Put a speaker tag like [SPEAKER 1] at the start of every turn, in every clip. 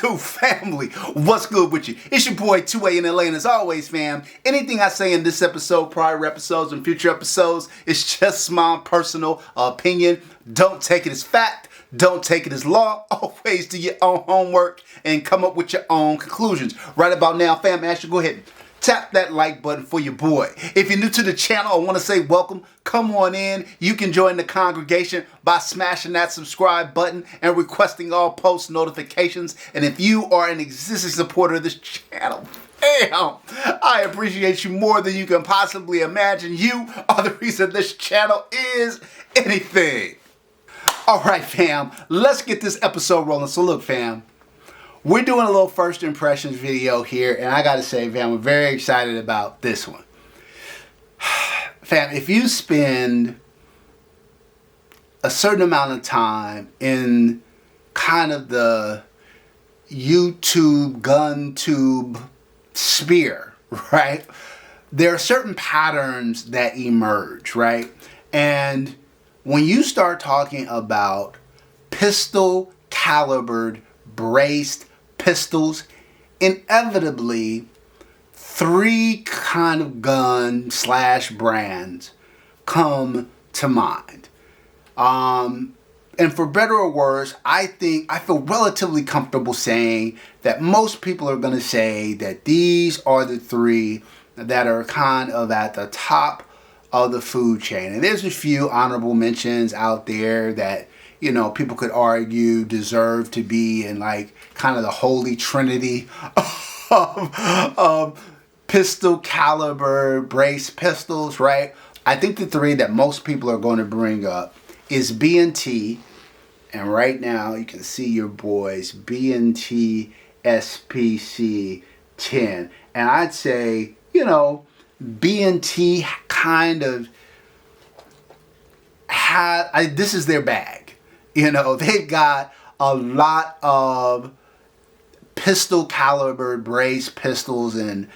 [SPEAKER 1] YouTube family, what's good with you? It's your boy 2A-N-LA'S, and as always, fam, anything I say in this episode, prior episodes, and future episodes is just my personal opinion. Don't take it as fact. Don't take it as law. Always do your own homework and come up with your own conclusions. Right about now, fam, I should go ahead and tap that like button for your boy. If you're new to the channel, I want to say welcome. Come on in. You can join the congregation by smashing that subscribe button and requesting all post notifications. And if you are an existing supporter of this channel, damn, I appreciate you more than you can possibly imagine. You are the reason this channel is anything. All right, fam, let's get this episode rolling. So look, fam, we're doing a little first impressions video here, and I gotta say, fam, I'm very excited about this one. Fam, if you spend a certain amount of time in kind of the YouTube gun tube sphere, right, there are certain patterns that emerge, right? And when you start talking about pistol calibered braced pistols, inevitably three kind of gun / brands come to mind. And for better or worse, I feel relatively comfortable saying that most people are going to say that these are the three that are kind of at the top of the food chain. And there's a few honorable mentions out there that, you know, people could argue deserve to be in like kind of the holy trinity of pistol caliber brace pistols, right? I think the three that most people are going to bring up is B&T, and right now you can see your boys B&T SPC 10, and I'd say, you know, B&T kind of this is their bag. You know, they've got a lot of pistol caliber brace pistols and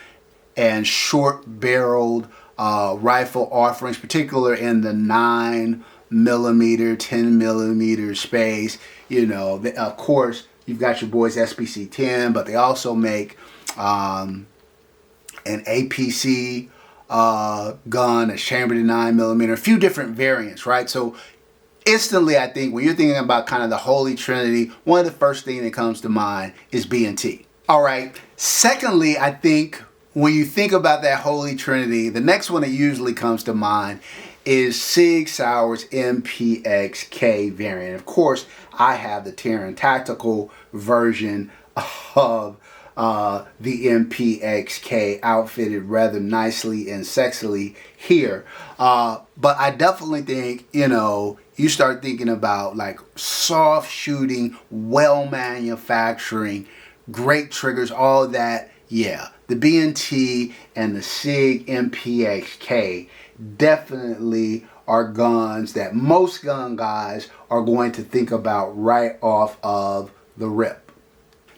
[SPEAKER 1] short barreled rifle offerings, particularly in the 9mm, 10mm space. You know, of course, you've got your boys SPC 10, but they also make an APC gun, a chambered 9mm, a few different variants, right? So instantly, I think when you're thinking about kind of the holy trinity, one of the first things that comes to mind is B&T. All right. Secondly, I think when you think about that holy trinity, the next one that usually comes to mind is Sig Sauer's MPX-K variant. Of course, I have the Terran Tactical version of the MPX-K, outfitted rather nicely and sexily here. But I definitely think, you know, you start thinking about like soft shooting, well manufacturing, great triggers, all that. Yeah, the B&T and the Sig MPX-K definitely are guns that most gun guys are going to think about right off of the rip.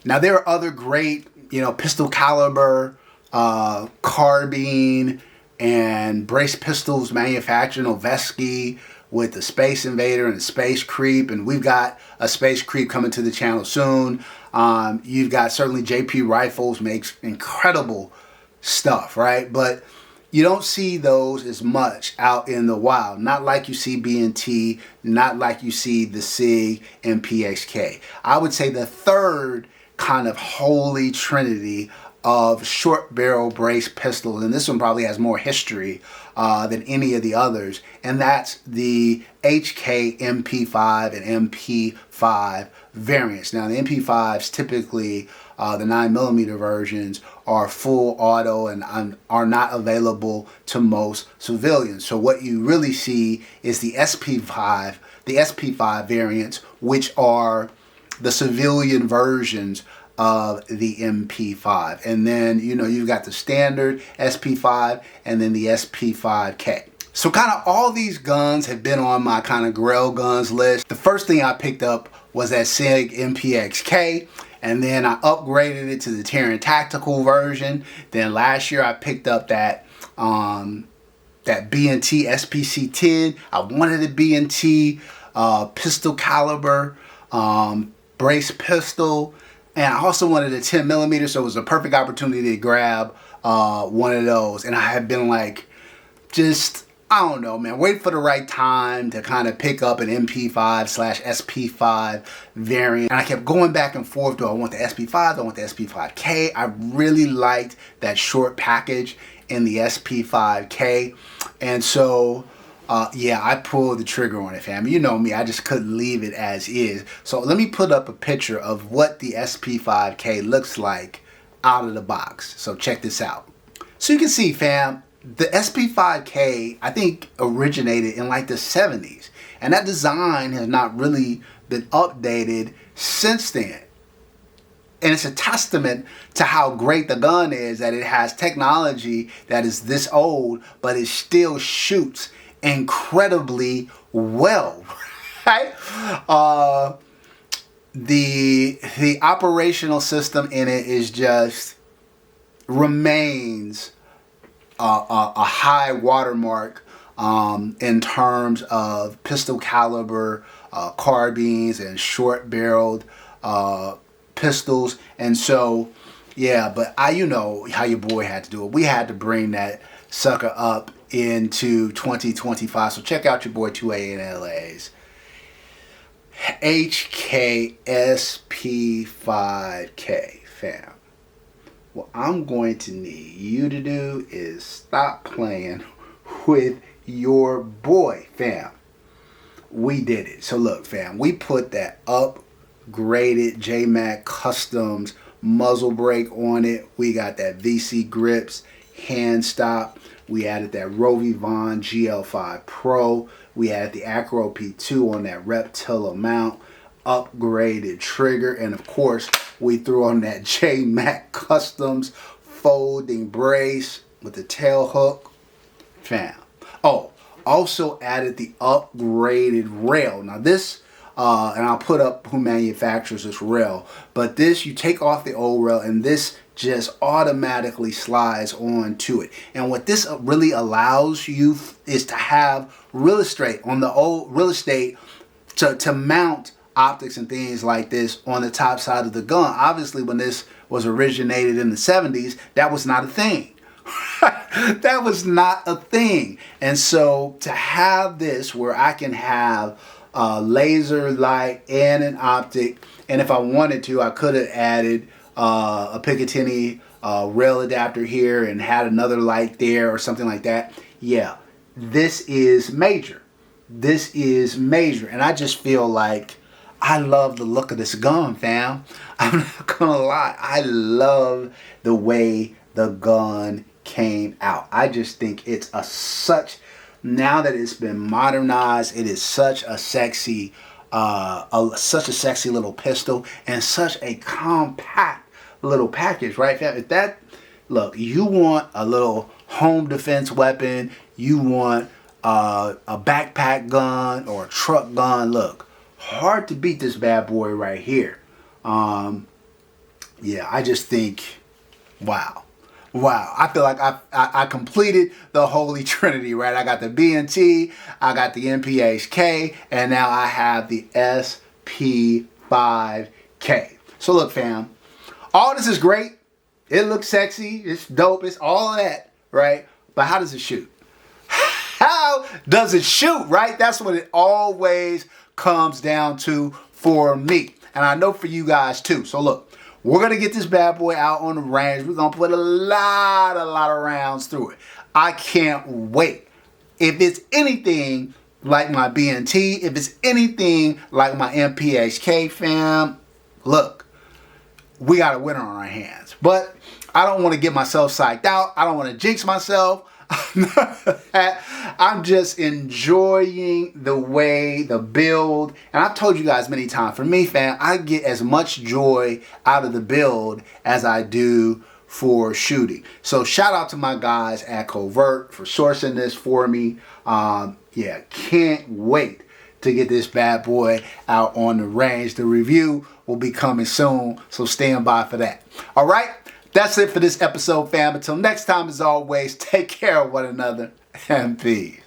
[SPEAKER 1] Now, there are other great, you know, pistol caliber, carbine, and brace pistols manufactured. Noveski with the Space Invader and the Space Creep, and we've got a Space Creep coming to the channel soon. You've got certainly JP Rifles makes incredible stuff, right? But you don't see those as much out in the wild. Not like you see B&T, not like you see the Sig MPX-K. I would say the third kind of holy trinity of short barrel brace pistols, and this one probably has more history than any of the others, and that's the HK MP5 and MP5 variants. Now, the MP5s typically, the 9mm versions, are full auto and are not available to most civilians. So what you really see is the SP5 variants, which are the civilian versions of the MP5. And then, you know, you've got the standard SP5 and then the SP5K. So kind of all these guns have been on my kind of grail guns list. The first thing I picked up was that Sig MPX-K, and then I upgraded it to the Terran Tactical version. Then last year I picked up that B&T SPC 10. I wanted a B&T pistol caliber brace pistol. And I also wanted a 10 millimeter, so it was a perfect opportunity to grab one of those. And I had been like, just, I don't know, man, wait for the right time to kind of pick up an MP5/SP5 variant. And I kept going back and forth. Do I want the SP5? Do I want the SP5K? I really liked that short package in the SP5K. And so, yeah, I pulled the trigger on it, fam. You know me, I just couldn't leave it as is. So let me put up a picture of what the SP5K looks like out of the box. So check this out. So you can see, fam, the SP5K, I think, originated in like the 70s. And that design has not really been updated since then. And it's a testament to how great the gun is, that it has technology that is this old, but it still shoots incredibly well, right? The operational system in it is just remains a high watermark in terms of pistol caliber, carbines, and short-barreled pistols. And so, yeah, but you know how your boy had to do it. We had to bring that sucker up into 2025. So check out your boy 2A-N-LA'S. HK SP5K, fam. What I'm going to need you to do is stop playing with your boy, fam. We did it. So look, fam, we put that upgraded JMac Customs muzzle brake on it. We got that VC grips, hand stop. We added that Rovi Vaughn GL5 Pro. We added the Acro P2 on that Reptilla mount. Upgraded trigger. And of course, we threw on that JMac Customs folding brace with the tail hook. Fam. Oh, also added the upgraded rail. Now this, and I'll put up who manufactures this rail, but this, you take off the old rail and this just automatically slides onto it. And what this really allows you is to have real estate on the old real estate to mount optics and things like this on the top side of the gun. Obviously, when this was originated in the 70s, that was not a thing. That was not a thing. And so to have this where I can have a laser light and an optic, and if I wanted to, I could have added a Picatinny rail adapter here and had another light there or something like that. Yeah, this is major. This is major. And I just feel like I love the look of this gun, fam. I'm not gonna lie. I love the way the gun came out. I just think it's now that it's been modernized, it is such a sexy little pistol and such a compact little package, right, fam? If that, look, you want a little home defense weapon, you want a backpack gun or a truck gun, look, hard to beat this bad boy right here. Yeah, I just think, wow. I feel like I completed the holy trinity, right? I got the BNT, I got the HK, and now I have the SP5K. So look, fam, all this is great. It looks sexy. It's dope. It's all of that, right? But how does it shoot? How does it shoot, right? That's what it always comes down to for me. And I know for you guys too. So look, we're going to get this bad boy out on the range. We're going to put a lot of rounds through it. I can't wait. If it's anything like my BNT, if it's anything like my HK, fam, look, we got a winner on our hands. But I don't want to get myself psyched out. I don't want to jinx myself. I'm just enjoying the way the build, and I've told you guys many times, for me, fam, I get as much joy out of the build as I do for shooting. So shout out to my guys at Covert for sourcing this for me. Yeah, can't wait to get this bad boy out on the range. The review will be coming soon, so stand by for that. All right, that's it for this episode, fam. Until next time, as always, take care of one another and peace.